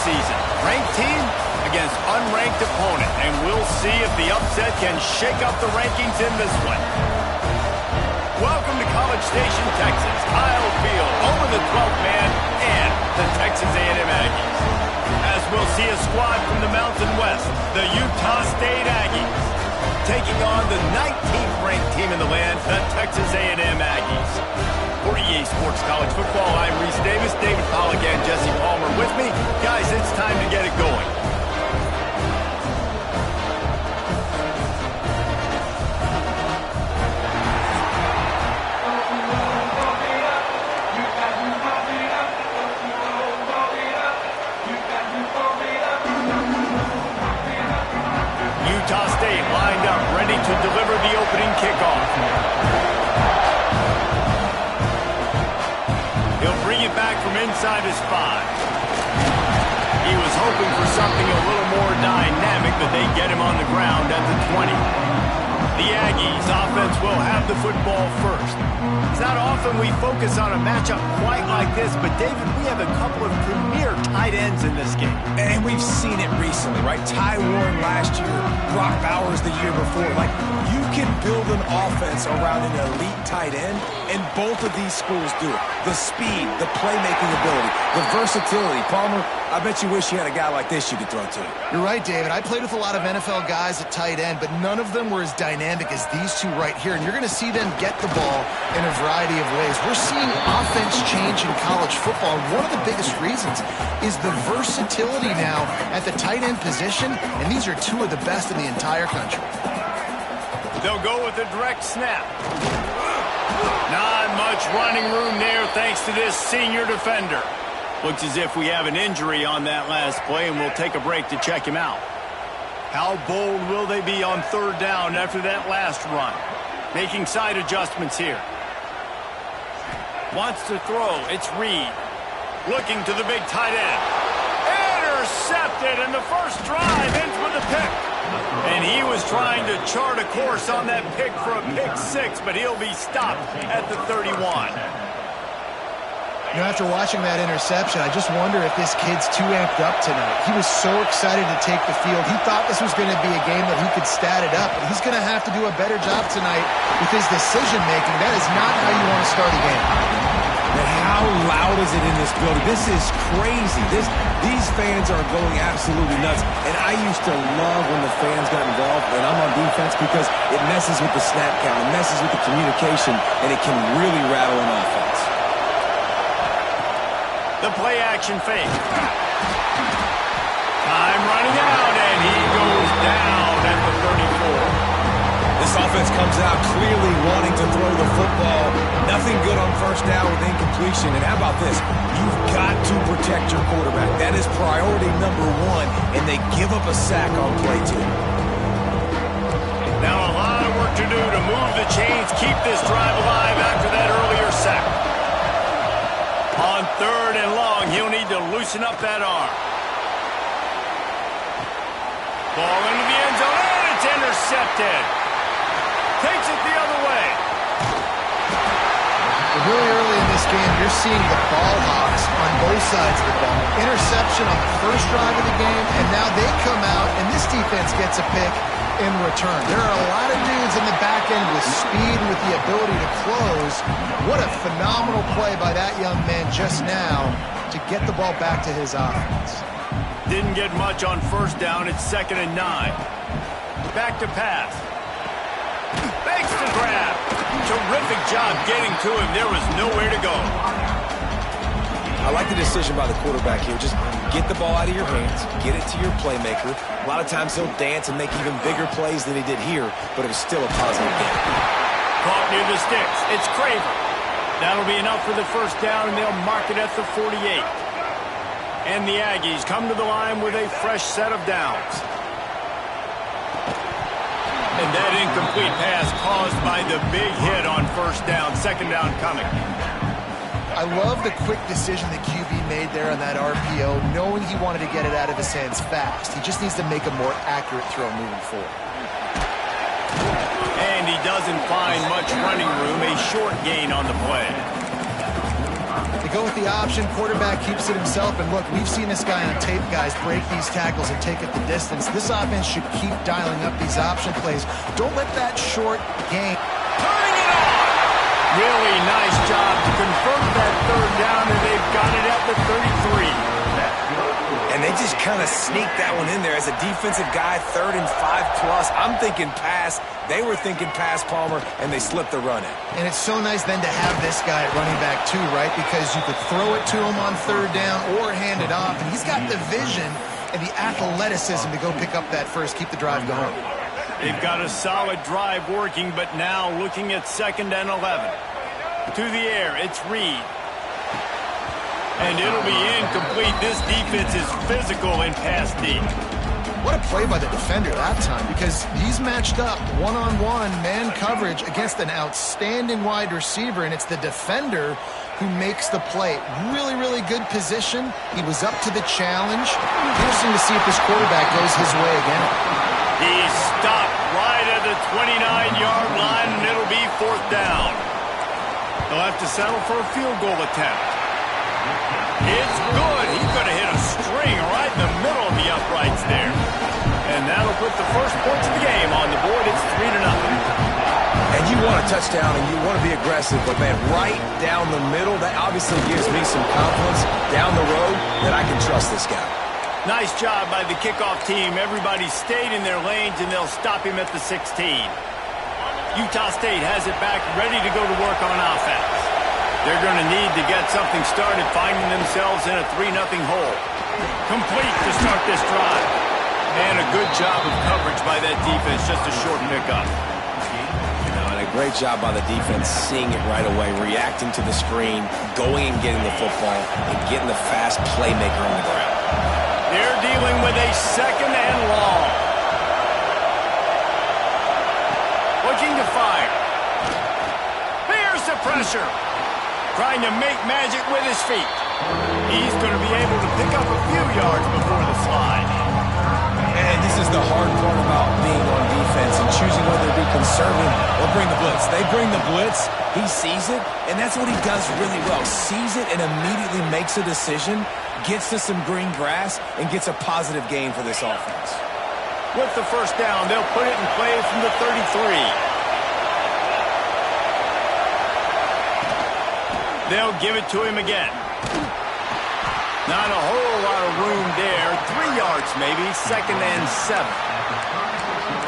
season. Ranked team against unranked opponent, and we'll see if the upset can shake up the rankings in this one. Welcome to College Station, Texas. Kyle Field, home of the 12th man and the Texas A&M Aggies. As we'll see a squad from the Mountain West, the Utah State Aggies, taking on the 19th ranked team in the land, the Texas A&M Aggies. For EA Sports College Football, I'm Reese Davis, David Pollack, and Jesse Palmer with me. Guys, it's time to get it going. Utah State lined up, ready to deliver the opening kickoff. He'll bring it back from inside his 5. He was hoping for something a little more dynamic, but they get him on the ground at the 20. The Aggies offense will have the football first. It's not often we focus on a matchup quite like this, but David, we have a couple of premier tight ends in this game. And we've seen it recently, right? Ty Warren last year, Brock Bowers the year before. Like, you can build an offense around an elite tight end, and both of these schools do it. The speed, the playmaking ability, the versatility. Palmer, I bet you wish you had a guy like this you could throw to. You're right, David. I played with a lot of NFL guys at tight end, but none of them were as dynamic as these two right here. And you're going to see them get the ball in a variety of ways. We're seeing offense change in college football. And one of the biggest reasons is the versatility now at the tight end position. And these are two of the best in the entire country. They'll go with a direct snap. Not much running room there thanks to this senior defender. Looks as if we have an injury on that last play, and we'll take a break to check him out. How bold will they be on third down after that last run? Making side adjustments here. Wants to throw. It's Reed. Looking to the big tight end. Intercepted, and the first drive ends with a pick. And he was trying to chart a course on that pick for a pick 6, but he'll be stopped at the 31. You know, after watching that interception, I just wonder if this kid's too amped up tonight. He was so excited to take the field. He thought this was going to be a game that he could stat it up, but he's going to have to do a better job tonight with his decision-making. That is not how you want to start a game. But how loud is it in this building? This is crazy. These fans are going absolutely nuts. And I used to love when the fans got involved when I'm on defense because it messes with the snap count, it messes with the communication, and it can really rattle an offense. The play action fake. Time running out, and he goes down at the 34. This offense comes out clearly wanting to throw the football. Nothing good on first down with incompletion. And how about this? You've got to protect your quarterback. That is priority number 1, and they give up a sack on play 2. Now a lot of work to do to move the chains, keep this drive alive after that earlier sack. On third and long, he'll need to loosen up that arm. Ball into the end zone, and it's intercepted. Takes it the other way. Really early in this game, you're seeing the ball hawks on both sides of the ball. Interception on the first drive of the game, and now they come out, and this defense gets a pick in return. There are a lot of dudes in the back end with speed and with the ability to close. What a phenomenal play by that young man just now to get the ball back to his offense. Didn't get much on first down. It's 2nd and 9. Back to pass. Fakes to grab. Terrific job getting to him. There was nowhere to go. I like the decision by the quarterback here. Just get the ball out of your hands, get it to your playmaker. A lot of times he'll dance and make even bigger plays than he did here, but it was still a positive game. Caught near the sticks. It's Craver. That'll be enough for the first down, and they'll mark it at the 48. And the Aggies come to the line with a fresh set of downs. And that incomplete pass caused by the big hit on first down. 2nd down coming. I love the quick decision the QB made there on that RPO, knowing he wanted to get it out of his hands fast. He just needs to make a more accurate throw moving forward. And he doesn't find much running room, a short gain on the play. They go with the option. Quarterback keeps it himself. And look, we've seen this guy on tape, guys, break these tackles and take it the distance. This offense should keep dialing up these option plays. Don't let that short game. Turning it on! Really nice job to convert that third down, and they've got it at the 33. And they just kind of sneaked that one in there as a defensive guy, 3rd and 5+. I'm thinking pass. They were thinking pass, Palmer, and they slipped the run in. And it's so nice then to have this guy at running back too, right? Because you could throw it to him on 3rd down or hand it off. And he's got the vision and the athleticism to go pick up that first, keep the drive going. They've got a solid drive working, but now looking at 2nd and 11. To the air, it's Reed. And it'll be incomplete. This defense is physical in pass deep. What a play by the defender that time, because he's matched up one-on-one man coverage against an outstanding wide receiver, and it's the defender who makes the play. Really, really good position. He was up to the challenge. Interesting to see if this quarterback goes his way again. He stopped right at the 29-yard line, and it'll be 4th down. They'll have to settle for a field goal attempt. It's good. He could have hit a string right in the middle of the uprights there. And that'll put the first points of the game on the board. It's 3-0. And you want a touchdown and you want to be aggressive, but man, right down the middle, that obviously gives me some confidence down the road that I can trust this guy. Nice job by the kickoff team. Everybody stayed in their lanes, and they'll stop him at the 16. Utah State has it back, ready to go to work on offense. They're going to need to get something started, finding themselves in a 3-0 hole. Complete to start this drive. And a good job of coverage by that defense, just a short pickup. And a great job by the defense, seeing it right away, reacting to the screen, going and getting the football, and getting the fast playmaker on the ground. They're dealing with a 2nd and long. Looking to fire. There's the pressure. Trying to make magic with his feet. He's going to be able to pick up a few yards before the slide. And this is the hard part about being on defense and choosing whether to be conservative or bring the blitz. They bring the blitz, he sees it, and that's what he does really well. Sees it and immediately makes a decision, gets to some green grass, and gets a positive gain for this offense. With the first down, they'll put it in play from the 33. They'll give it to him again. Not a whole lot of room there. 3 yards maybe, 2nd and 7.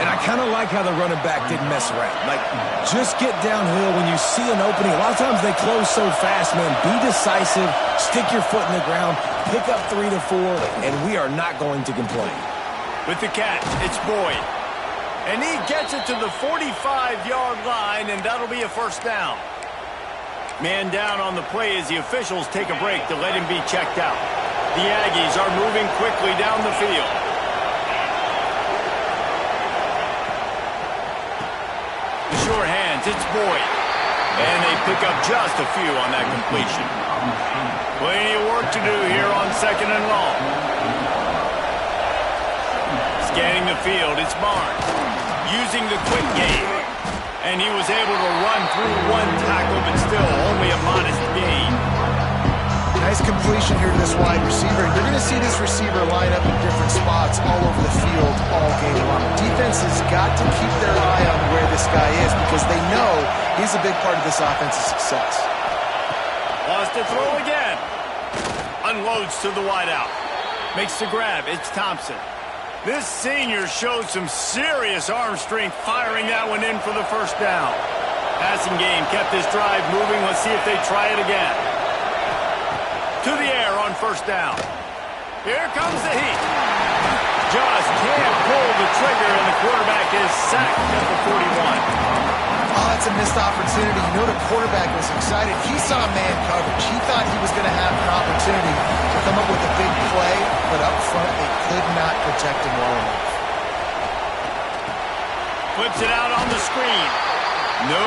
And I kind of like how the running back didn't mess around. Like, just get downhill when you see an opening. A lot of times they close so fast, man. Be decisive, stick your foot in the ground, pick up 3 to 4, and we are not going to complain. With the catch, it's Boyd. And he gets it to the 45-yard line, and that'll be a first down. Man down on the play as the officials take a break to let him be checked out. The Aggies are moving quickly down the field. The short hands, it's Boyd. And they pick up just a few on that completion. Plenty of work to do here on 2nd and long. Scanning the field, it's Barnes. Using the quick game. And he was able to run through one tackle, but still only a modest gain. Nice completion here to this wide receiver. You're going to see this receiver line up in different spots all over the field all game long. Defense has got to keep their eye on where this guy is because they know he's a big part of this offense's success. Lost to throw again. Unloads to the wideout. Makes the grab. It's Thompson. This senior showed some serious arm strength firing that one in for the first down. Passing game kept this drive moving. Let's see if they try it again. To the air on first down. Here comes the heat. Just can't pull the trigger, and the quarterback is sacked at the 41. Oh, that's a missed opportunity. You know the quarterback was excited. He saw man coverage. He thought he was going to have an opportunity to come up with a big play, but up front they could not protect him well enough. Flips it out on the screen. No,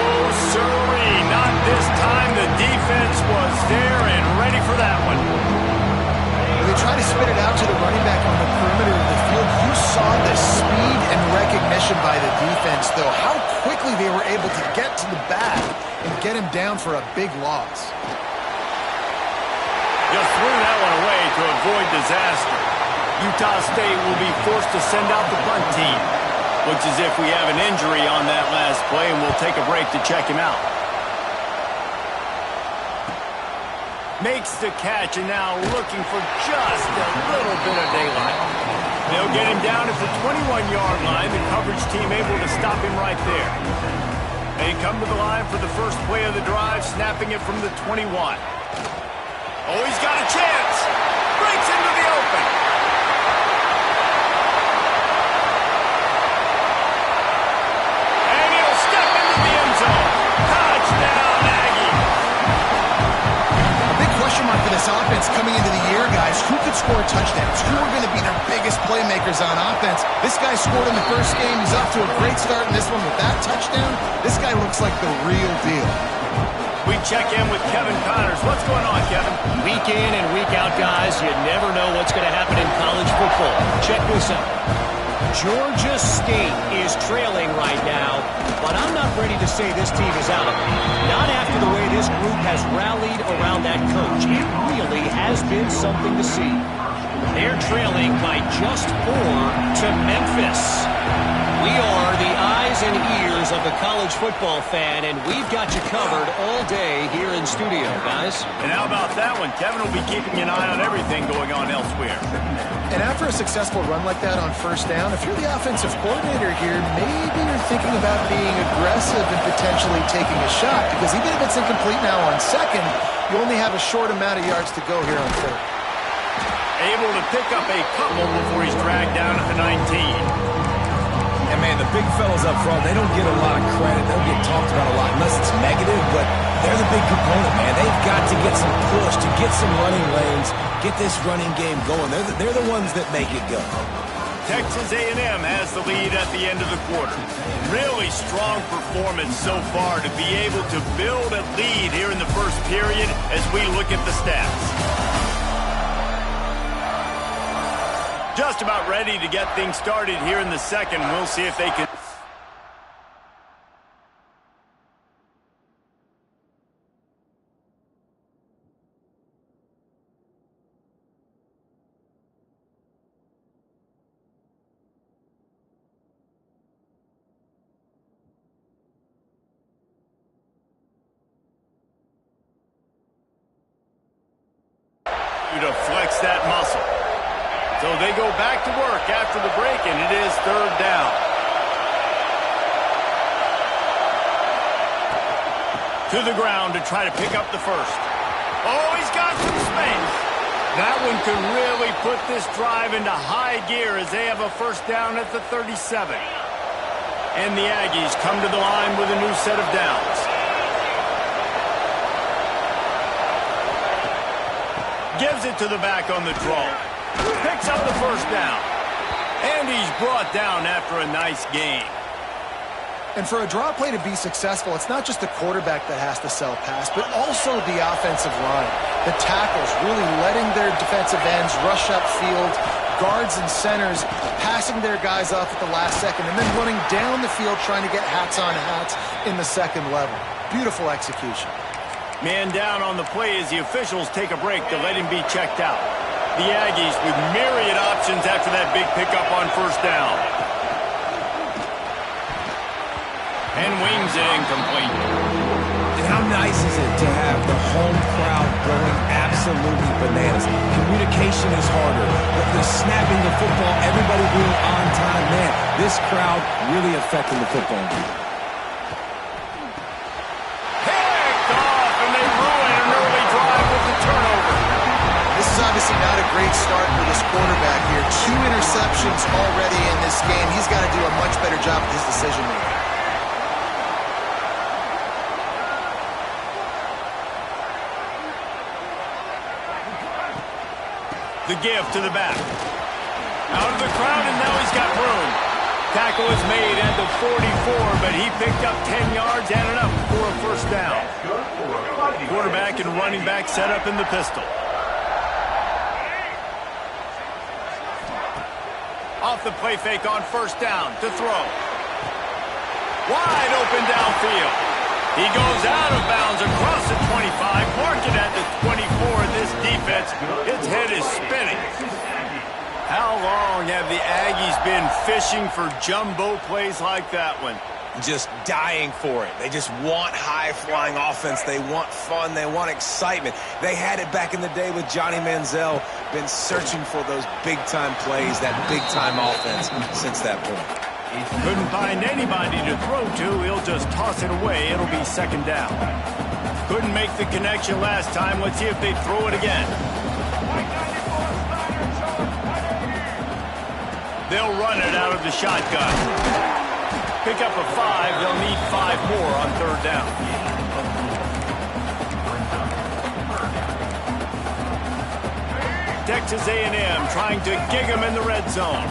sirree, not this time. The defense was there and ready for that one. When they try to spit it out to the running back on the perimeter of the field, you saw the speed and recognition by the defense, though. How quickly they were able to get to the back and get him down for a big loss. Just threw that one away to avoid disaster. Utah State will be forced to send out the punt team. Looks as if we have an injury on that last play, and we'll take a break to check him out. Makes the catch, and now looking for just a little bit of daylight. They'll get him down at the 21-yard line. The coverage team able to stop him right there. They come to the line for the first play of the drive, snapping it from the 21. Oh, he's got a chance. Breaks into the open. And he'll step into the end zone. Touchdown, Aggie. A big question mark for this offense coming into the year, guys. Who could score touchdowns? Who are going to be their biggest playmakers on offense? This guy scored in the first game. He's off to a great start in this one with that touchdown. This guy looks like the real deal. We check in with Kevin Connors. What's going on, Kevin? Week in and week out, guys, you never know what's going to happen in college football. Check this out. Georgia State is trailing right now, but I'm not ready to say this team is out. Not after the way this group has rallied around that coach. It really has been something to see. They're trailing by just 4 to Memphis. We are the eyes and ears of the college football fan, and we've got you covered all day here in studio, guys. And how about that one? Kevin will be keeping an eye on everything going on elsewhere. And after a successful run like that on first down, if you're the offensive coordinator here, maybe you're thinking about being aggressive and potentially taking a shot, because even if it's incomplete now on second, you only have a short amount of yards to go here on third. Able to pick up a couple before he's dragged down at the 19. And, man, the big fellas up front, they don't get a lot of credit. They don't get talked about a lot unless it's negative, but they're the big component, man. They've got to get some push, to get some running lanes, get this running game going. They're the ones that make it go. Texas A&M has the lead at the end of the quarter. Really strong performance so far to be able to build a lead here in the first period as we look at the stats. Just about ready to get things started here in the second. We'll see if they can. To flex that muscle. So they go back to work after the break, and it is third down. To the ground to try to pick up the first. Oh, he's got some space. That one could really put this drive into high gear as they have a first down at the 37. And the Aggies come to the line with a new set of downs. Gives it to the back on the draw. Picks up the first down. And he's brought down after a nice game. And for a draw play to be successful, it's not just the quarterback that has to sell pass, but also the offensive line. The tackles really letting their defensive ends rush upfield, guards and centers passing their guys off at the last second, and then running down the field trying to get hats on hats in the second level. Beautiful execution. Man down on the play as the officials take a break to let him be checked out. The Aggies with myriad options after that big pickup on first down. And wings it incomplete. And how nice is it to have the home crowd going absolutely bananas? Communication is harder. The snapping the football, everybody being on time. Man, this crowd really affecting the football game. Obviously not a great start for this quarterback here. 2 interceptions already in this game. He's got to do a much better job with his decision making. The give to the back. Out of the crowd, and now he's got room. Tackle is made at the 44, but he picked up 10 yards and enough for a first down. Quarterback and running back set up in the pistol. Off the play fake on first down to throw. Wide open downfield. He goes out of bounds across the 25, mark it at the 24 this defense. Its head is spinning. How long have the Aggies been fishing for jumbo plays like that one? Just dying for it. They just want high-flying offense. They want fun. They want excitement. They had it back in the day with Johnny Manziel. Been searching for those big-time plays, that big-time offense since that point. Couldn't find anybody to throw to. He'll just toss it away. It'll be second down. Couldn't make the connection last time. Let's see if they throw it again. They'll run it out of the shotgun. Pick up a 5. They'll need 5 more on third down. Texas A&M trying to gig him in the red zone.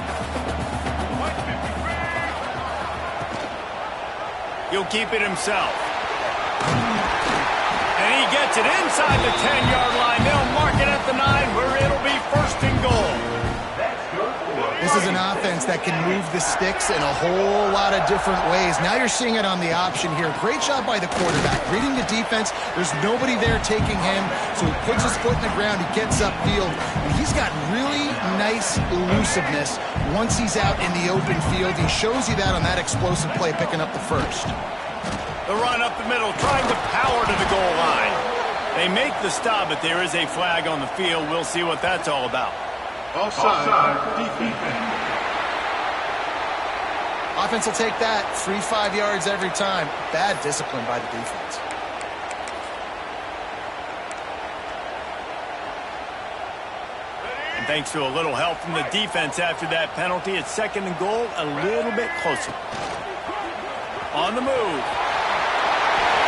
He'll keep it himself. And he gets it inside the 10-yard line. They'll mark it at the 9 where it'll be first and goal. This is an offense that can move the sticks in a whole lot of different ways. Now you're seeing it on the option here. Great job by the quarterback. Reading the defense, there's nobody there taking him, so he puts his foot in the ground, he gets upfield, and he's got really nice elusiveness once he's out in the open field. He shows you that on that explosive play, picking up the first. The run up the middle, trying to power to the goal line. They make the stop, but there is a flag on the field. We'll see what that's all about. Offside, defense. Offense will take that. Free 5 yards every time. Bad discipline by the defense. And thanks to a little help from the defense after that penalty, it's second and goal, a little bit closer. On the move.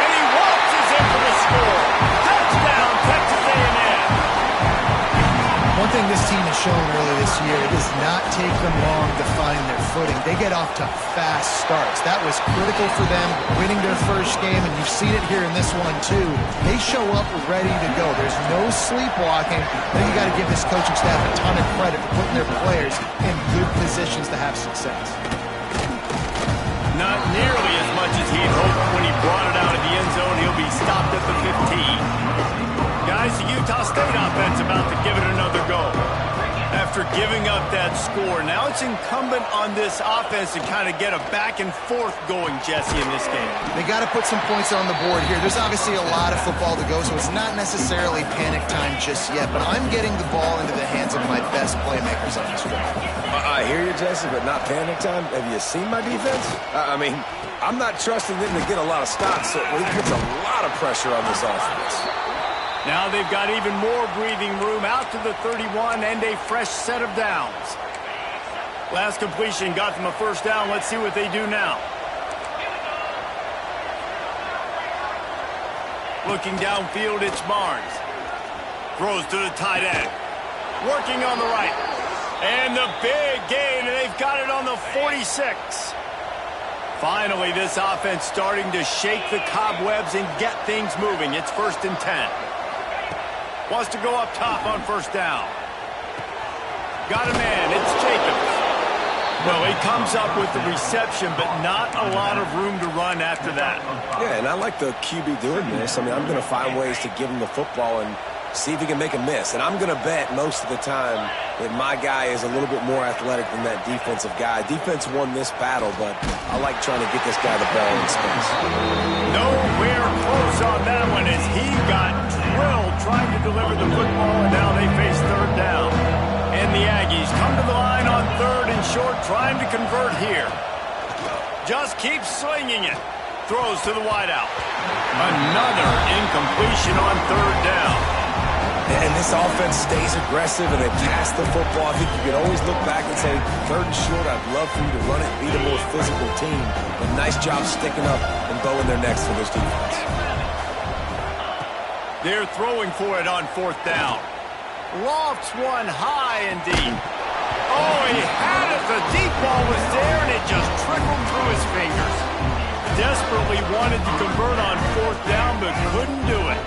And he waltzes in for the score. Touchdown, Texas A&M. One thing this team has shown early this year, it does not take them long to find their footing. They get off to fast starts. That was critical for them, winning their first game, and you've seen it here in this one too. They show up ready to go. There's no sleepwalking. I think you got to give this coaching staff a ton of credit for putting their players in good positions to have success. Not nearly as much as he'd hoped when he brought it out of the end zone. He'll be stopped at the 15. Guys, the Utah State offense about to give it another go. After giving up that score, now it's incumbent on this offense to kind of get a back and forth going, Jesse, in this game. They got to put some points on the board here. There's obviously a lot of football to go, so it's not necessarily panic time just yet, but I'm getting the ball into the hands of my best playmakers on this drive. I hear you, Jesse, but not panic time. Have you seen my defense? I mean, I'm not trusting them to get a lot of stops, so it puts a lot of pressure on this offense. Now they've got even more breathing room out to the 31 and a fresh set of downs. Last completion got them a first down. Let's see what they do now. Looking downfield, it's Barnes. Throws to the tight end. Working on the right. And the big gain, and they've got it on the 46. Finally, this offense starting to shake the cobwebs and get things moving. It's 1st and 10. Wants to go up top on first down. Got a man. It's Jacobs. Well, he comes up with the reception, but not a lot of room to run after that. Yeah, and I like the QB doing this. I mean, I'm going to find ways to give him the football and see if he can make a miss. And I'm going to bet most of the time that my guy is a little bit more athletic than that defensive guy. Defense won this battle, but I like trying to get this guy the ball in space. Nowhere close on that one as he got drilled trying to deliver the football, and now they face third down. And the Aggies come to the line on 3rd and short, trying to convert here. Just keeps slinging it. Throws to the wideout. Another incompletion on 3rd down. And this offense stays aggressive, and they pass the football. I think you can always look back and say, 3rd and short, I'd love for you to run it, beat a more physical team. But nice job sticking up and bowing their necks for this defense. They're throwing for it on 4th down. Lofts one high and deep. Oh, he had it. The deep ball was there, and it just trickled through his fingers. Desperately wanted to convert on 4th down, but couldn't do it.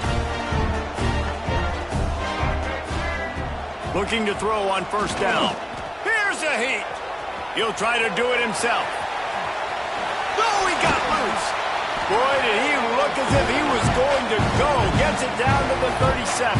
Looking to throw on 1st down. Here's a heat. He'll try to do it himself. Oh, he got loose. Boy, did he look as if he was going to go. Gets it down to the 37.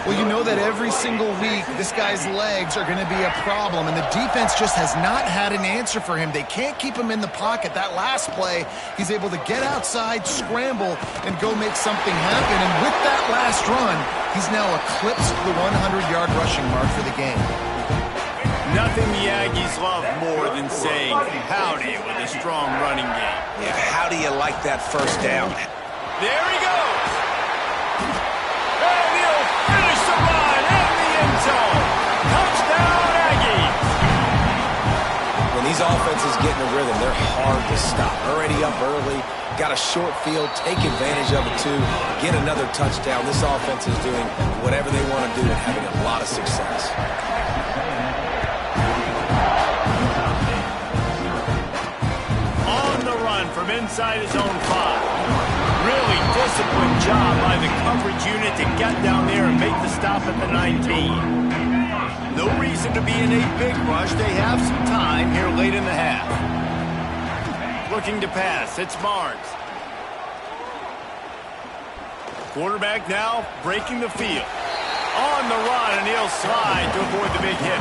Well, you know that every single week, this guy's legs are going to be a problem, and the defense just has not had an answer for him. They can't keep him in the pocket. That last play, he's able to get outside, scramble, and go make something happen. And with that last run, he's now eclipsed the 100-yard rushing mark for the game. Nothing the Aggies love more than saying howdy with a strong running game. Yeah, how do you like that first down? There he goes. And he'll finish the run in the end zone. Touchdown, Aggies. When these offenses get in a rhythm, they're hard to stop. Already up early, got a short field, take advantage of it too, get another touchdown. This offense is doing whatever they want to do and having a lot of success. From inside his own 5. Really disciplined job by the coverage unit to get down there and make the stop at the 19. No reason to be in a big rush. They have some time here late in the half. Looking to pass. It's Barnes. Quarterback now breaking the field. On the run, and he'll slide to avoid the big hit.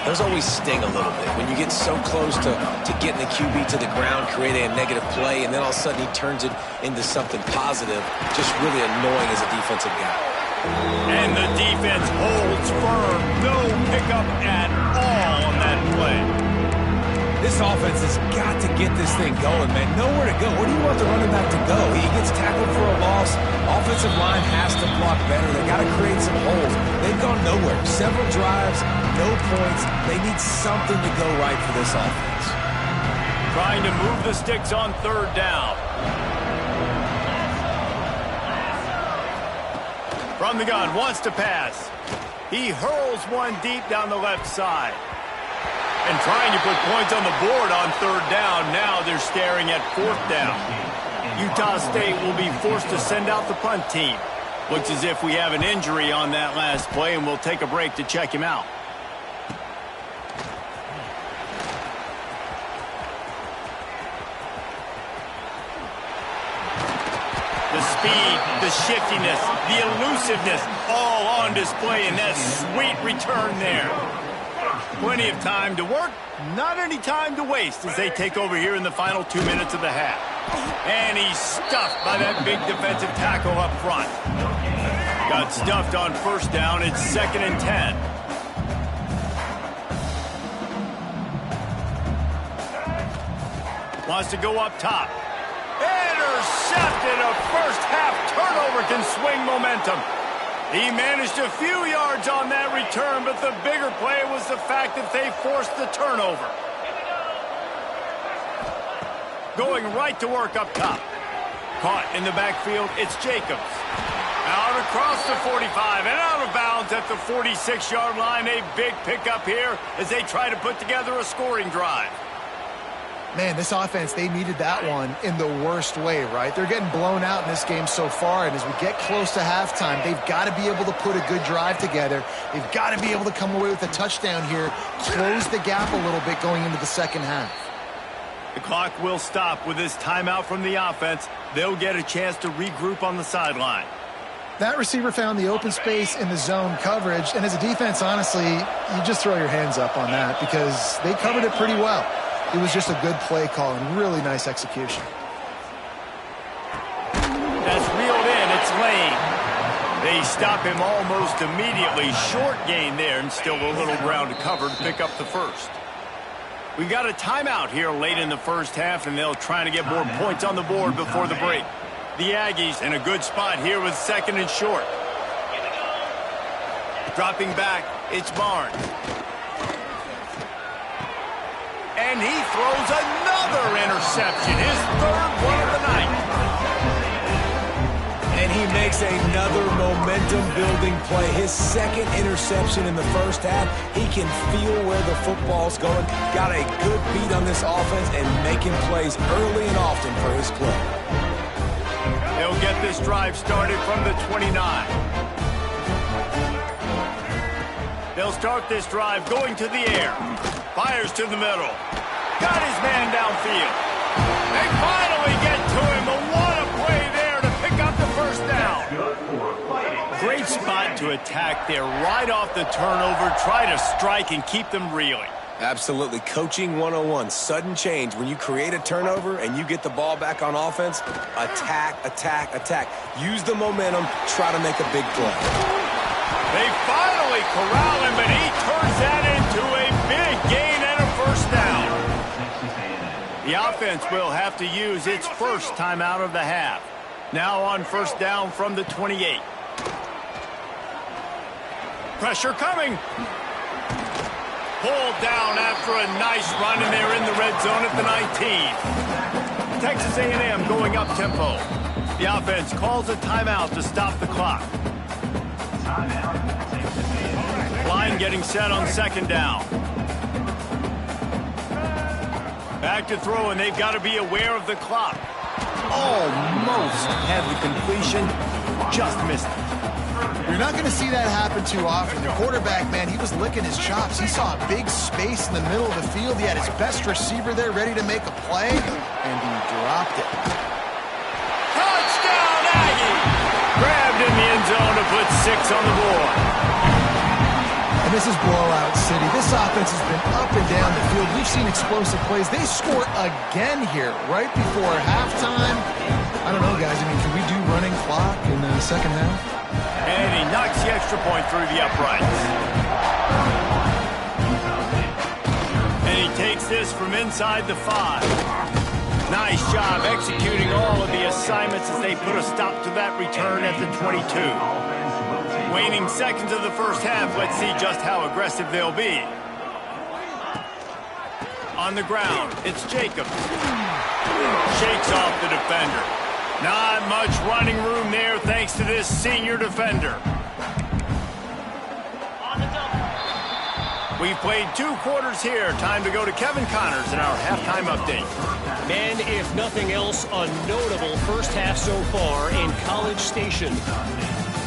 Those always sting a little bit when you get so close to getting the QB to the ground, creating a negative play, and then all of a sudden he turns it into something positive. Just really annoying as a defensive guy. And the defense holds firm. No pickup at all on that play. This offense has got to get this thing going, man. Nowhere to go. Where do you want the running back to go? He gets tackled for a loss. Offensive line has to block better. They got to create some holes. They've gone nowhere. Several drives, no points. They need something to go right for this offense. Trying to move the sticks on third down. From the gun, wants to pass. He hurls one deep down the left side. And trying to put points on the board on third down. Now they're staring at fourth down. Utah State will be forced to send out the punt team. Looks as if we have an injury on that last play, and we'll take a break to check him out. The speed, the shiftiness, the elusiveness, all on display in that sweet return there. Plenty of time to work, not any time to waste as they take over here in the final 2 minutes of the half. And he's stuffed by that big defensive tackle up front. Got stuffed on first down. It's 2nd and 10. Wants to go up top. Intercepted. A first half turnover can swing momentum. He managed a few yards on that return, but the bigger play was the fact that they forced the turnover. Going right to work up top. Caught in the backfield, it's Jacobs. Out across the 45 and out of bounds at the 46-yard line. A big pickup here as they try to put together a scoring drive. Man, this offense, they needed that one in the worst way, right? They're getting blown out in this game so far, and as we get close to halftime, they've got to be able to put a good drive together. They've got to be able to come away with a touchdown here, close the gap a little bit going into the second half. The clock will stop with this timeout from the offense. They'll get a chance to regroup on the sideline. That receiver found the open space in the zone coverage, and as a defense, honestly, you just throw your hands up on that because they covered it pretty well. It was just a good play call and really nice execution. That's reeled in. It's Lane. They stop him almost immediately. Short gain there and still a little ground to cover to pick up the first. We've got a timeout here late in the first half, and they'll try to get more points on the board before the break. The Aggies in a good spot here with 2nd and short. Dropping back, it's Barnes. And he throws another interception, his 3rd one of the night. And he makes another momentum-building play. His 2nd interception in the first half. He can feel where the football's going. Got a good beat on this offense and making plays early and often for his club. They'll get this drive started from the 29. They'll start this drive going to the air. Fires to the middle. Got his man downfield. They finally get to him. But what a play there to pick up the first down. Great spot to attack there right off the turnover. Try to strike and keep them reeling. Absolutely. Coaching 101. Sudden change. When you create a turnover and you get the ball back on offense, attack, attack, attack. Use the momentum. Try to make a big play. They finally corral him, and he turns that into a big gain and a first down. The offense will have to use its first timeout of the half. Now on first down from the 28. Pressure coming. Pulled down after a nice run, and they're in the red zone at the 19. Texas A&M going up tempo. The offense calls a timeout to stop the clock. Line getting set on second down. Back to throw, and they've got to be aware of the clock. Almost had the completion, just missed it. You're not going to see that happen too often. The quarterback, man, he was licking his chops. He saw a big space in the middle of the field. He had his best receiver there ready to make a play, and he dropped it. Touchdown, Aggie! Grabbed in the end zone to put 6 on the board. And this is blowout city. This offense has been up and down the field. We've seen explosive plays. They score again here right before halftime. I don't know, guys. I mean, can we do running clock in the second half? And he knocks the extra point through the uprights. And he takes this from inside the 5. Nice job executing all of the assignments as they put a stop to that return at the 22. Waning seconds of the first half, let's see just how aggressive they'll be. On the ground, it's Jacobs. Shakes off the defender. Not much running room there thanks to this senior defender. We've played 2 quarters here. Time to go to Kevin Connors in our halftime update. And if nothing else, a notable first half so far in College Station.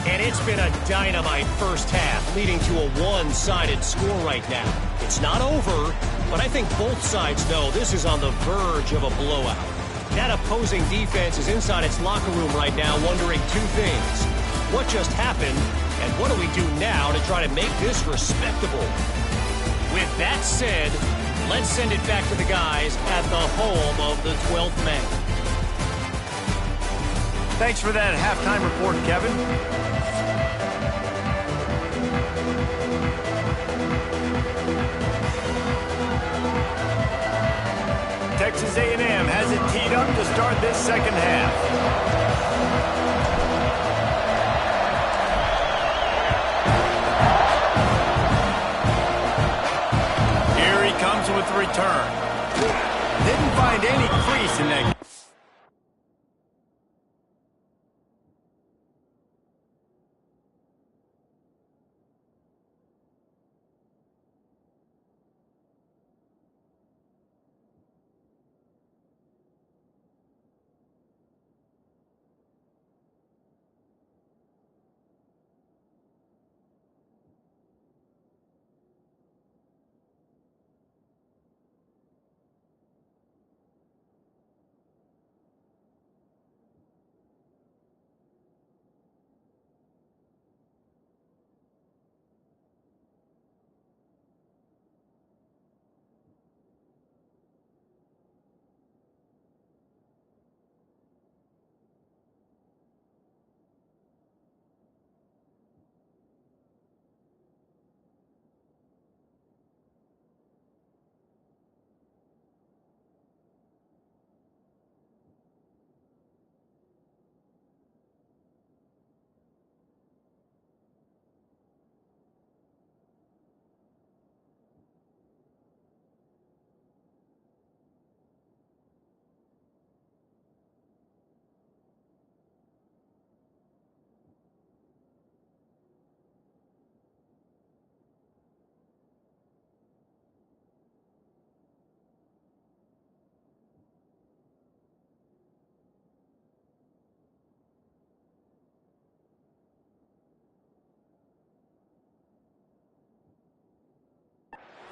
And it's been a dynamite first half, leading to a one-sided score right now. It's not over, but I think both sides know this is on the verge of a blowout. That opposing defense is inside its locker room right now wondering 2 things. What just happened, and what do we do now to try to make this respectable? With that said, let's send it back to the guys at the home of the 12th man. Thanks for that halftime report, Kevin. Texas A&M has it teed up to start this second half. Here he comes with the return. Didn't find any crease in that.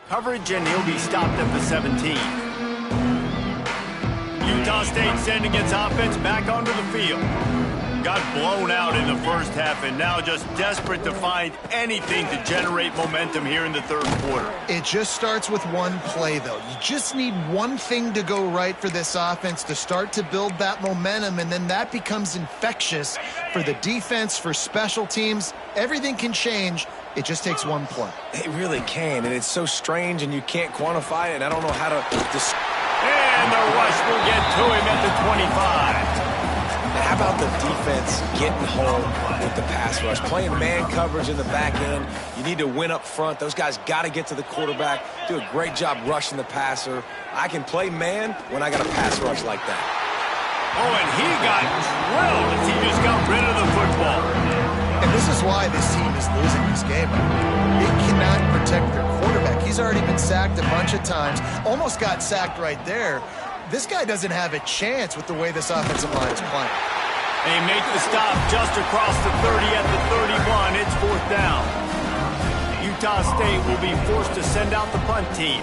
Coverage, and he'll be stopped at the 17. Utah State sending its offense back onto the field. got blown out in the first half and now just desperate to find anything to generate momentum here in the third quarter. It just starts with one play, though. You just need one thing to go right for this offense to start to build that momentum, and then that becomes infectious for the defense, for special teams. Everything can change. It just takes one play. It really can, and it's so strange, and you can't quantify it, and I don't know how to... And the rush will get to him at the 25. How about the defense getting home with the pass rush? Playing man coverage in the back end. You need to win up front. Those guys got to get to the quarterback. Do a great job rushing the passer. I can play man when I got a pass rush like that. Oh, and he got drilled as he just got rid of the football. And this is why this team is losing this game. They cannot protect their quarterback. He's already been sacked a bunch of times. Almost got sacked right there. This guy doesn't have a chance with the way this offensive line is playing. They make the stop just across the 30 at the 31. It's fourth down. Utah State will be forced to send out the punt team.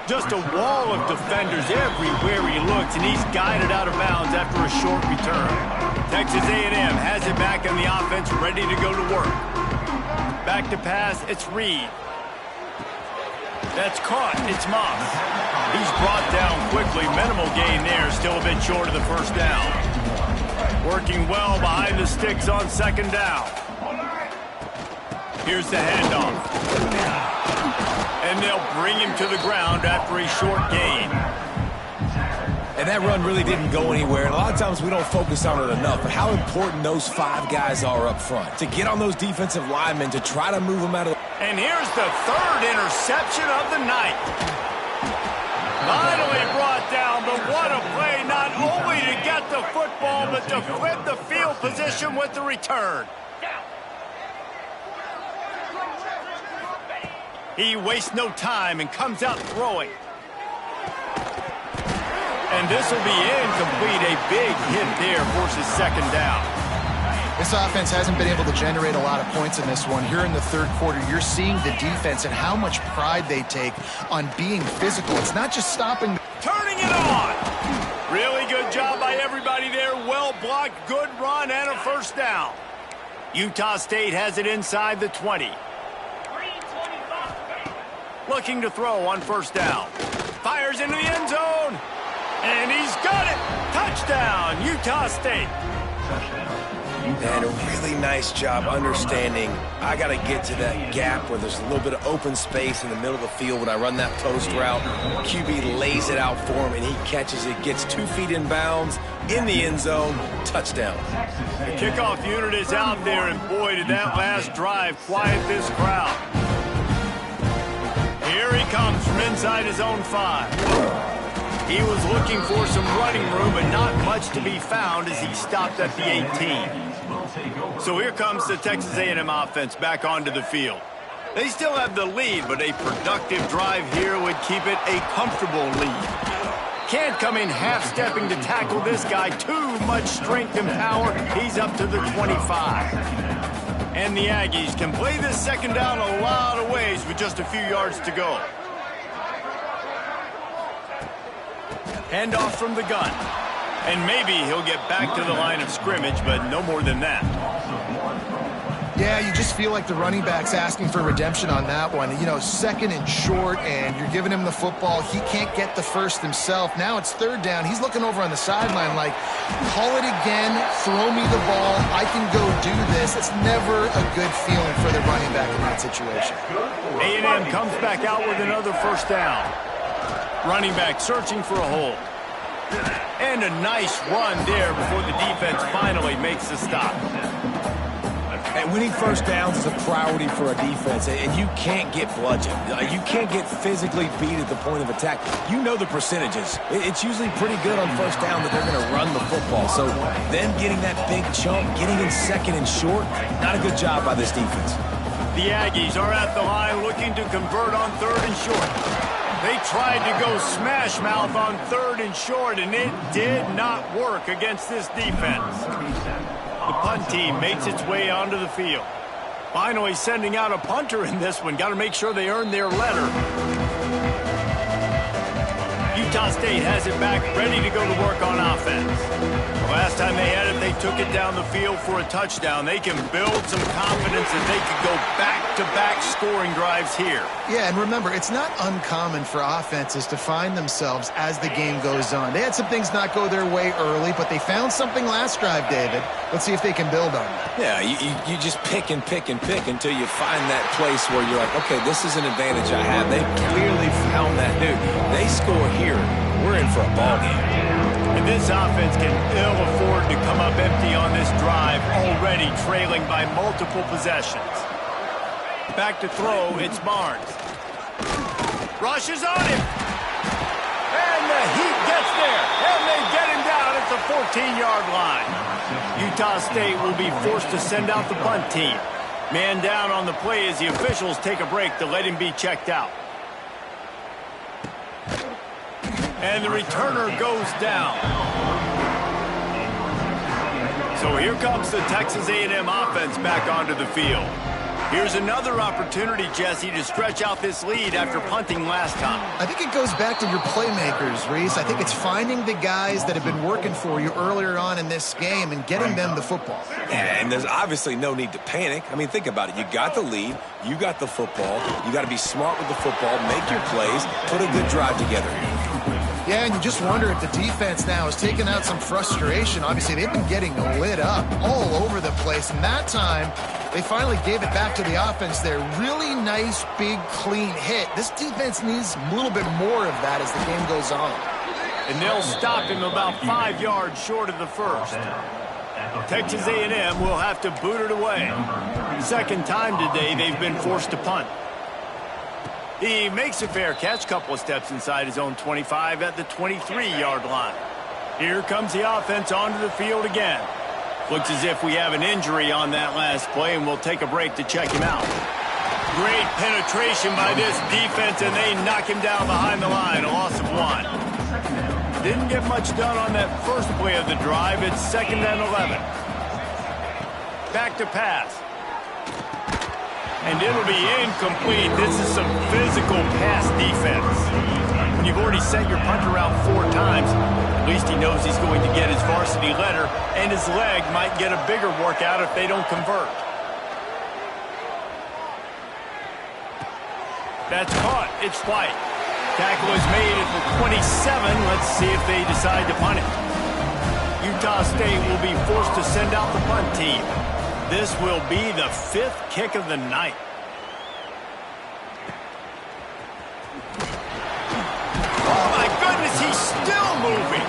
Just a wall of defenders everywhere he looks, and he's guided out of bounds after a short return. Texas A&M has it back on the offense, ready to go to work. Back to pass, it's Reed. That's caught, it's Moss. He's brought down quickly, minimal gain there, still a bit short of the first down. Working well behind the sticks on second down. Here's the handoff. And they'll bring him to the ground after a short gain. And that run really didn't go anywhere. And a lot of times we don't focus on it enough, but how important those five guys are up front. To get on those defensive linemen, to try to move them out of the... And here's the third interception of the night. Finally brought down, but what a play, not only to get the football, but to flip the field position with the return. He wastes no time and comes out throwing. And this will be incomplete. A big hit there forces second down. This offense hasn't been able to generate a lot of points in this one. Here in the third quarter, you're seeing the defense and how much pride they take on being physical. It's not just stopping. Turning it on. Really good job by everybody there. Well blocked, good run, and a first down. Utah State has it inside the 20. Looking to throw on first down. Fires into the end zone. And he's got it. Touchdown, Utah State. And a really nice job understanding I got to get to that gap where there's a little bit of open space in the middle of the field when I run that post route. QB lays it out for him, and he catches it, gets 2 feet in bounds, in the end zone, touchdown. The kickoff unit is out there, and boy, did that last drive quiet this crowd. Here he comes from inside his own 5. He was looking for some running room, but not much to be found as he stopped at the 18. So here comes the Texas A&M offense back onto the field. They still have the lead, but a productive drive here would keep it a comfortable lead. Can't come in half-stepping to tackle this guy. Too much strength and power. He's up to the 25. And the Aggies can play this second down a lot of ways with just a few yards to go. Handoff from the gun. And maybe he'll get back to the line of scrimmage, but no more than that. Yeah, you just feel like the running back's asking for redemption on that one. You know, second and short, and you're giving him the football. He can't get the first himself. Now it's third down. He's looking over on the sideline like, call it again, throw me the ball, I can go do this. It's never a good feeling for the running back in that situation. A&M comes back out with another first down. Running back searching for a hole. And a nice run there before the defense finally makes the stop. And winning first downs is a priority for a defense, and you can't get bludgeoned. You can't get physically beat at the point of attack. You know the percentages. It's usually pretty good on first down that they're going to run the football. So them getting that big chunk, getting in second and short, not a good job by this defense. The Aggies are at the line looking to convert on third and short. They tried to go smash mouth on third and short, and it did not work against this defense. The punt team makes its way onto the field. Finally sending out a punter in this one. Got to make sure they earn their letter. Utah State has it back, ready to go to work on offense. The last time they had it, they took it down the field for a touchdown. They can build some confidence that they could go back-to-back scoring drives here. Yeah, and remember, it's not uncommon for offenses to find themselves as the game goes on. They had some things not go their way early, but they found something last drive, David. Let's see if they can build on it. Yeah, you just pick and pick and pick until you find that place where you're like, okay, this is an advantage I have. They clearly found that dude. They score here, we're in for a ball game. And this offense can ill afford to come up empty on this drive, already trailing by multiple possessions. Back to throw, it's Barnes. Rushes on him. And the Heat gets there. And they get him down at the 14-yard line. Utah State will be forced to send out the punt team. Man down on the play as the officials take a break to let him be checked out. And the returner goes down. So here comes the Texas A&M offense back onto the field. Here's another opportunity, Jesse, to stretch out this lead after punting last time. I think it goes back to your playmakers, Reese. I think it's finding the guys that have been working for you earlier on in this game and getting them the football. Yeah, and there's obviously no need to panic. I mean, think about it. You got the lead. You got the football. You got to be smart with the football, make your plays, put a good drive together here. Yeah, and you just wonder if the defense now has taken out some frustration. Obviously, they've been getting lit up all over the place. And that time, they finally gave it back to the offense there. Really nice, big, clean hit. This defense needs a little bit more of that as the game goes on. And they'll stop him about 5 yards short of the first. Texas A&M will have to boot it away. Second time today they've been forced to punt. He makes a fair catch, couple of steps inside his own 25 at the 23-yard line. Here comes the offense onto the field again. Looks as if we have an injury on that last play, and we'll take a break to check him out. Great penetration by this defense, and they knock him down behind the line, a loss of 1. Didn't get much done on that first play of the drive. It's 2nd and 11. Back to pass. And it'll be incomplete. This is some physical pass defense. When you've already sent your punter out 4 times, at least he knows he's going to get his varsity letter, and his leg might get a bigger workout if they don't convert. That's caught. It's White. Tackle is made at the 27. Let's see if they decide to punt it. Utah State will be forced to send out the punt team. This will be the 5th kick of the night. Oh, my goodness, he's still moving.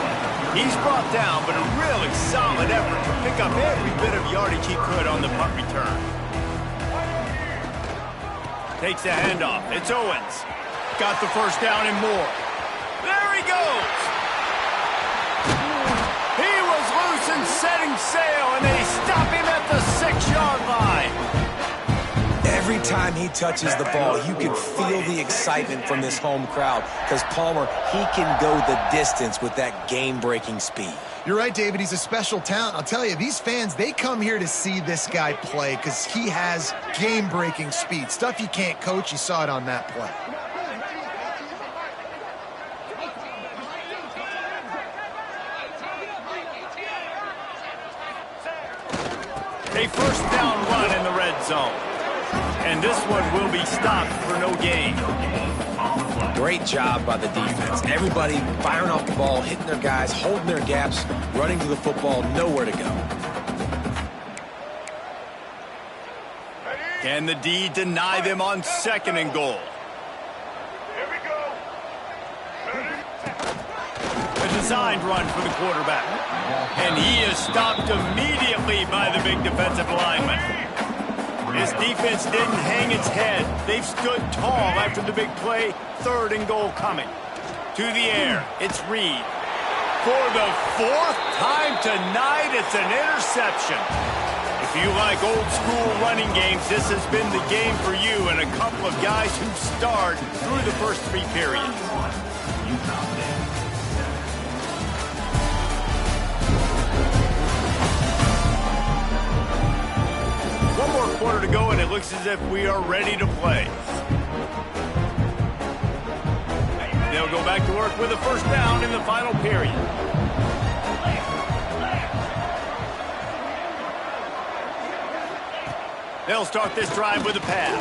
He's brought down, but a really solid effort to pick up every bit of yardage he could on the punt return. Takes the handoff. It's Owens. Got the first down and more. There he goes. He was loose and setting sail, and they stop him at the 6-yard line. Every time he touches the ball, you can feel the excitement from this home crowd because Palmer, he can go the distance with that game-breaking speed. You're right, David. He's a special talent. I'll tell you, these fans, they come here to see this guy play because he has game-breaking speed. Stuff you can't coach. You saw it on that play. A first down run in the red zone. And this one will be stopped for no gain. Great job by the defense. Everybody firing off the ball, hitting their guys, holding their gaps, running to the football, nowhere to go. Can the D deny them on 2nd and goal? Here we go. A designed run for the quarterback. And he is stopped immediately by the big defensive lineman. This defense didn't hang its head. They've stood tall after the big play. 3rd and goal coming. To the air. It's Reed. For the 4th time tonight, it's an interception. If you like old school running games, this has been the game for you and a couple of guys who starred through the first 3 periods. One more quarter to go, and it looks as if we are ready to play. they'll go back to work with a first down in the final period. They'll start this drive with a pass.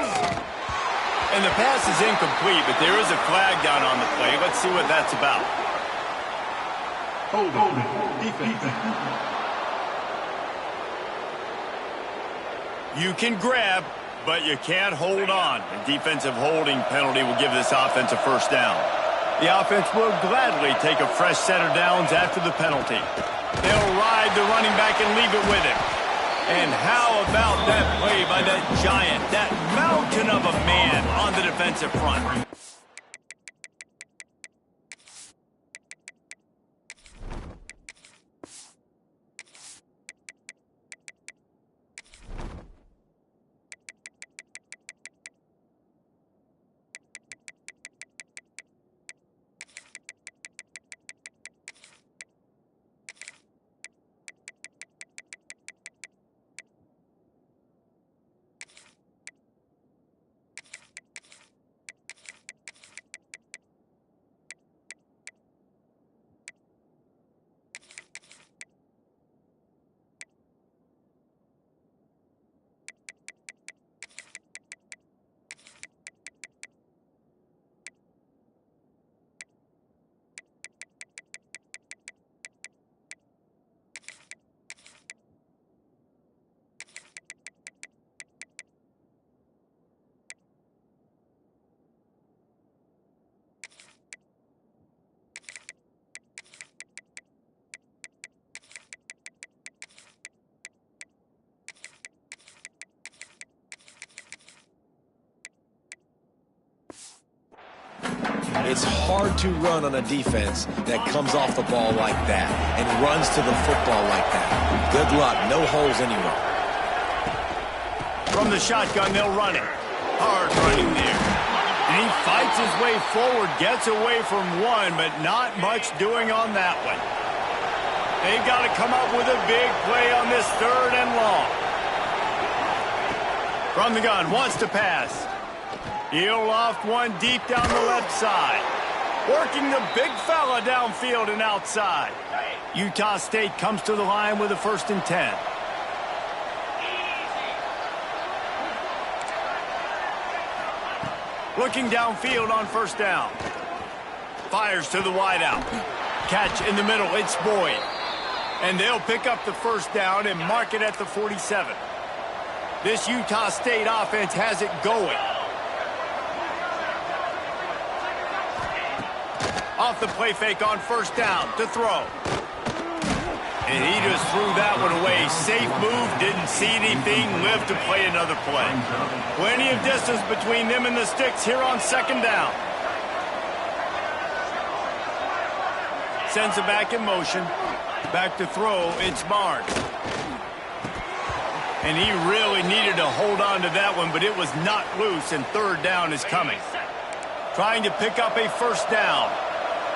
And the pass is incomplete, but there is a flag down on the play. Let's see what that's about. You can grab, but you can't hold on. A defensive holding penalty will give this offense a first down. The offense will gladly take a fresh set of downs after the penalty. They'll ride the running back and leave it with him. And how about that play by that giant, that mountain of a man on the defensive front? It's hard to run on a defense that comes off the ball like that and runs to the football like that. Good luck. No holes anywhere. From the shotgun, they'll run it. Hard running there. And he fights his way forward, gets away from one, but not much doing on that one. They've got to come up with a big play on this 3rd and long. From the gun, wants to pass. He'll loft one deep down the left side. Working the big fella downfield and outside. Utah State comes to the line with a 1st and 10. Looking downfield on 1st down. Fires to the wideout. Catch in the middle, it's Boyd. And they'll pick up the 1st down and mark it at the 47. This Utah State offense has it going. Off the play fake on 1st down to throw. And he just threw that one away. Safe move, didn't see anything, lived to play another play. Plenty of distance between them and the sticks here on 2nd down. Sends it back in motion. Back to throw, it's Barnes. And he really needed to hold on to that one, but it was not loose, and 3rd down is coming. Trying to pick up a 1st down.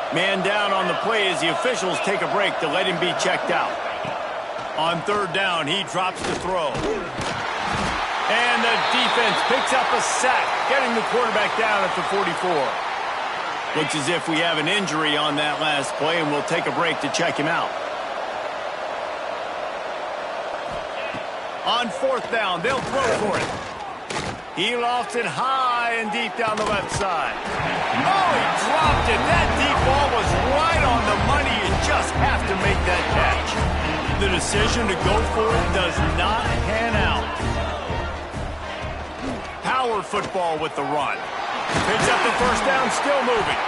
Man down on the play as the officials take a break to let him be checked out. On 3rd down, he drops the throw. And the defense picks up a sack, getting the quarterback down at the 44. Looks as if we have an injury on that last play, and we'll take a break to check him out. On 4th down, they'll throw for it. He lofts it high and deep down the left side. Oh, he dropped it. That deep ball was right on the money. You just have to make that catch. The decision to go for it does not pan out. Power football with the run. Picks up the 1st down, still moving.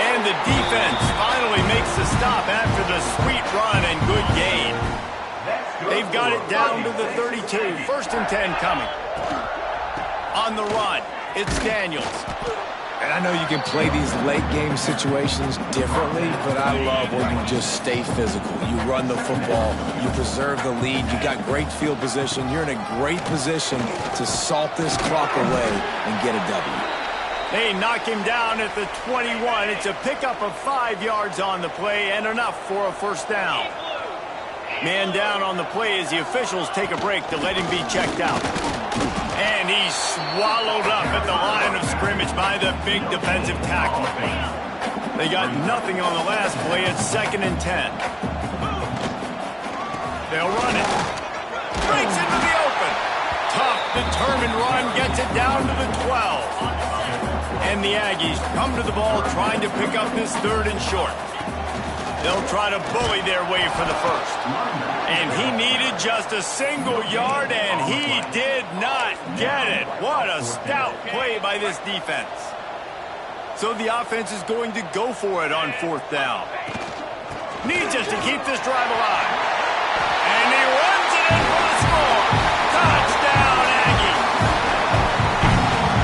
And the defense finally makes the stop after the sweet run and good gain. They've got it down to the 32. 1st and 10 coming. On the run, it's Daniels. And I know you can play these late game situations differently, but I love when you just stay physical. You run the football, you preserve the lead, you got great field position. You're in a great position to salt this clock away and get a W. They knock him down at the 21. It's a pickup of 5 yards on the play and enough for a 1st down. Man down on the play as the officials take a break to let him be checked out. And he's swallowed up at the line of scrimmage by the big defensive tackle. They got nothing on the last play. It's 2nd and 10. They'll run it. Breaks into the open. Tough, determined run gets it down to the 12. And the Aggies come to the ball trying to pick up this 3rd and short. They'll try to bully their way for the first. And he needed just a single yard, and he did not get it. What a stout play by this defense. So the offense is going to go for it on 4th down. Needs it to keep this drive alive. And he runs it in for the score. Touchdown, Aggie.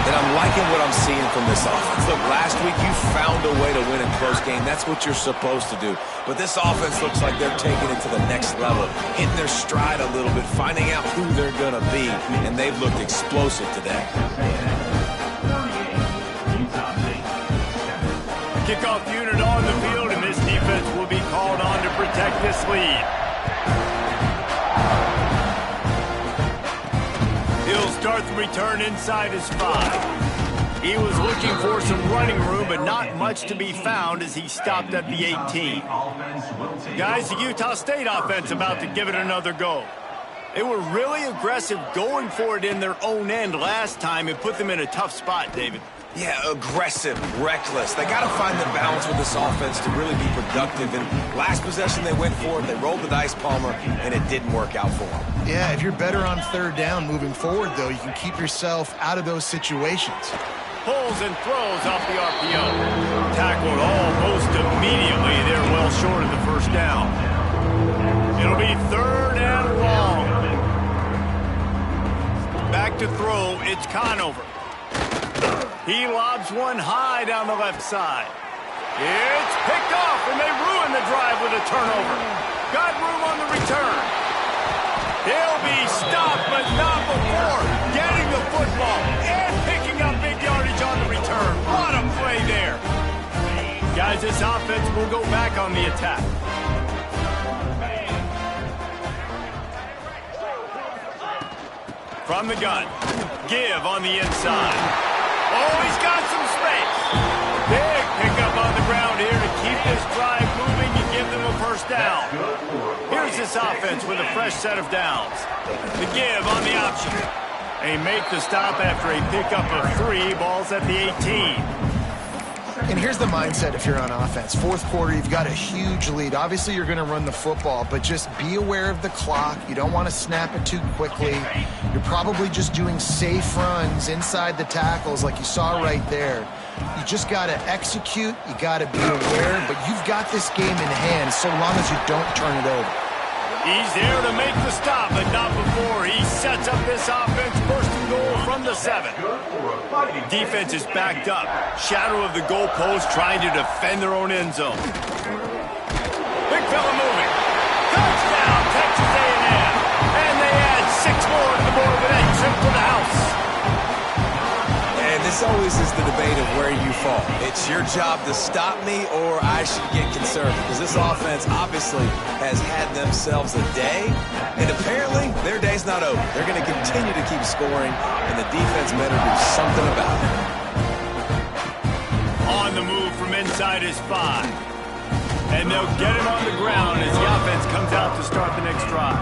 And I'm liking what I'm seeing from this offense. Look, last week you found a way to win a close game. That's what you're supposed to do. But this offense looks like they're taking it to the next level, hitting their stride a little bit, finding out who they're going to be, and they've looked explosive today. Kickoff unit on the field, and this defense will be called on to protect this lead. He'll start the return inside his 5. He was looking for some running room, but not much to be found as he stopped at the 18. Guys, the Utah State offense about to give it another go. They were really aggressive going for it in their own end last time. It put them in a tough spot, David. Yeah, aggressive, reckless. They got to find the balance with this offense to really be productive. And last possession they went for it. They rolled the dice, Palmer, and it didn't work out for them. Yeah, if you're better on 3rd down moving forward, though, you can keep yourself out of those situations. Pulls and throws off the RPO. Tackled almost immediately. They're well short of the 1st down. It'll be 3rd and long. Back to throw. It's Conover. He lobs one high down the left side. It's picked off, and they ruin the drive with a turnover. Got room on the return. He'll be stopped, but not before getting the football and picking up big yardage on the return. What a play there. Guys, this offense will go back on the attack. From the gun, give on the inside. Oh, he's got some space. Big pickup on the ground here to keep this drive moving and give them a 1st down. Here's this offense with a fresh set of downs. The give on the option. They make the stop after a pickup of 3 balls at the 18. And here's the mindset if you're on offense. 4th quarter, you've got a huge lead. Obviously, you're going to run the football, but just be aware of the clock. You don't want to snap it too quickly. You're probably just doing safe runs inside the tackles like you saw right there. You just got to execute. You got to be aware, but you've got this game in hand so long as you don't turn it over. He's there to make the stop, but not before. He sets up this offense, 1st and goal from the 7. Defense is backed up. Shadow of the goalpost trying to defend their own end zone. Big fella moving. Touchdown, Texas A&M. And they add 6 more to the board with that trip to the house. And this always is the debate of where you fall. It's your job to stop me or I should get concerned because this offense obviously has had themselves a day, and apparently their day's not over. They're going to continue to keep scoring, and the defense better do something about it. On the move from inside his 5. And they'll get it on the ground as the offense comes out to start the next drive.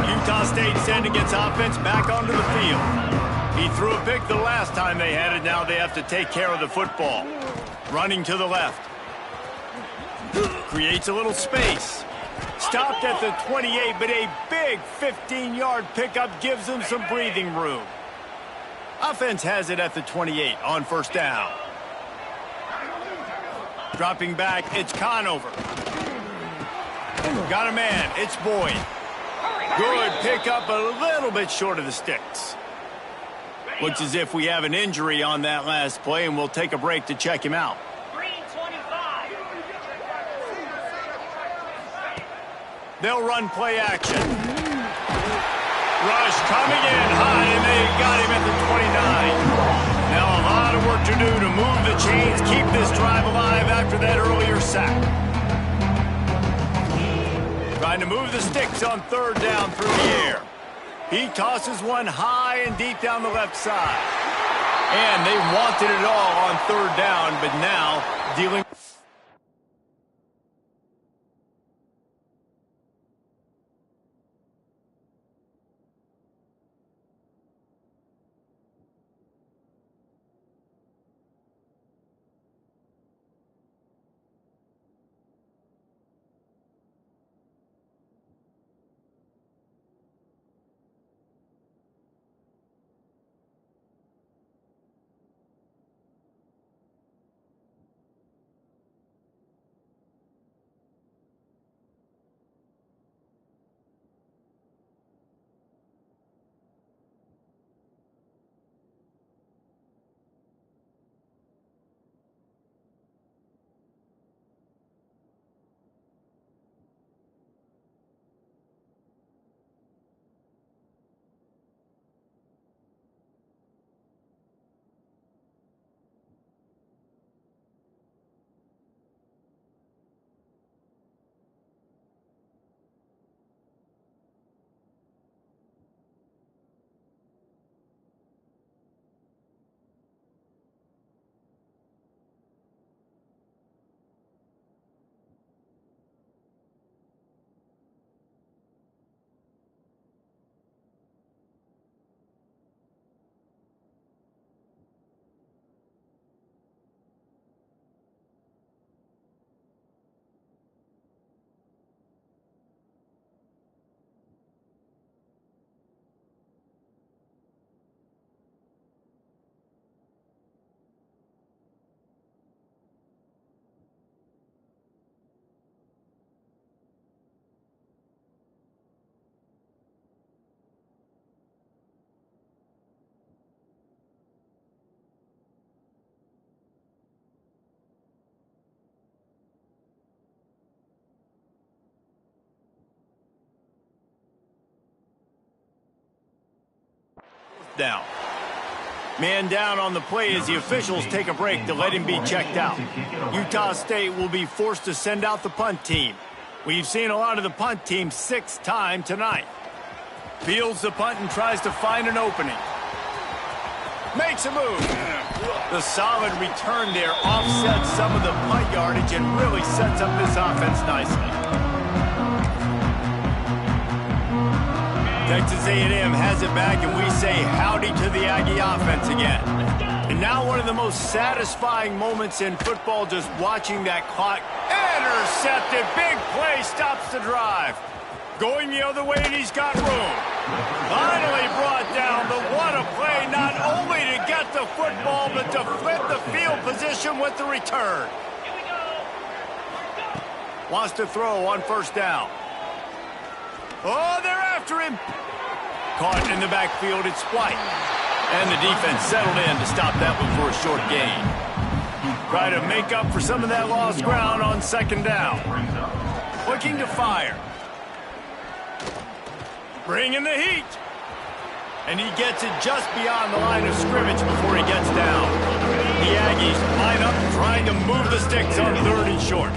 Utah State sending its offense back onto the field. He threw a pick the last time they had it. Now they have to take care of the football. Running to the left. Creates a little space. Stopped at the 28, but a big 15-yard pickup gives them some breathing room. Offense has it at the 28 on 1st down. Dropping back, it's Conover. Got a man, it's Boyd. Good pickup, a little bit short of the sticks. Looks as if we have an injury on that last play, and we'll take a break to check him out. They'll run play action. Rush coming in high, and they got him at the 29. Now a lot of work to do to move the chains, keep this drive alive after that earlier sack. Trying to move the sticks on 3rd down through the air. He tosses one high and deep down the left side. And they wanted it all on third down, but now dealing... down. Man down on the play as the officials take a break to let him be checked out. Utah State will be forced to send out the punt team. We've seen a lot of the punt team 6 times tonight. Fields the punt and tries to find an opening. Makes a move. The solid return there offsets some of the punt yardage and really sets up this offense nicely. Texas A&M has it back, and we say howdy to the Aggie offense again. And now one of the most satisfying moments in football, just watching that clock. Intercepted. Big play stops the drive. Going the other way, and he's got room. Finally brought down, but what a play, not only to get the football, but to flip the field position with the return. Wants to throw on first down. Oh, they're after him. Caught in the backfield, it's White. And the defense settled in to stop that one for a short gain. Try to make up for some of that lost ground on second down. Looking to fire. Bringing the heat. And he gets it just beyond the line of scrimmage before he gets down. The Aggies line up trying to move the sticks on 3rd and short.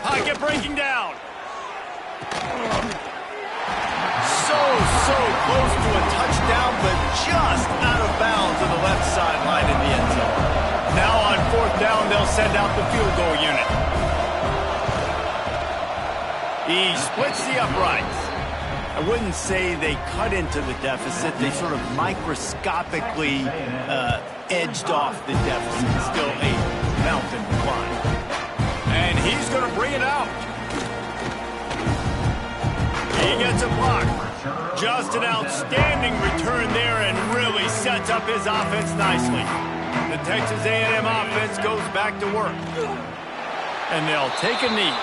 Pocket breaking down. So close to a touchdown, but just out of bounds on the left sideline in the end zone. Now on 4th down, they'll send out the field goal unit. He splits the uprights. I wouldn't say they cut into the deficit. They sort of microscopically edged off the deficit. Still a mountain to climb. And he's going to bring it out. He gets a block. Just an outstanding return there and really sets up his offense nicely. The Texas A&M offense goes back to work. And they'll take a knee.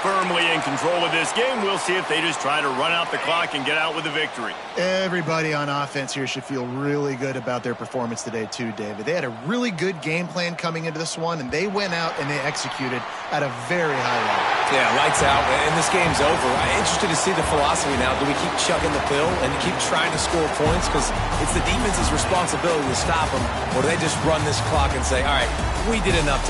Firmly in control of this game. We'll see if they just try to run out the clock and get out with a victory. Everybody on offense here should feel really good about their performance today too, David. They had a really good game plan coming into this one, and they went out and they executed at a very high level. Yeah, lights out, and this game's over. I'm interested to see the philosophy now. Do we keep chucking the pill and keep trying to score points? Because it's the defense's responsibility to stop them. Or do they just run this clock and say, all right, we did enough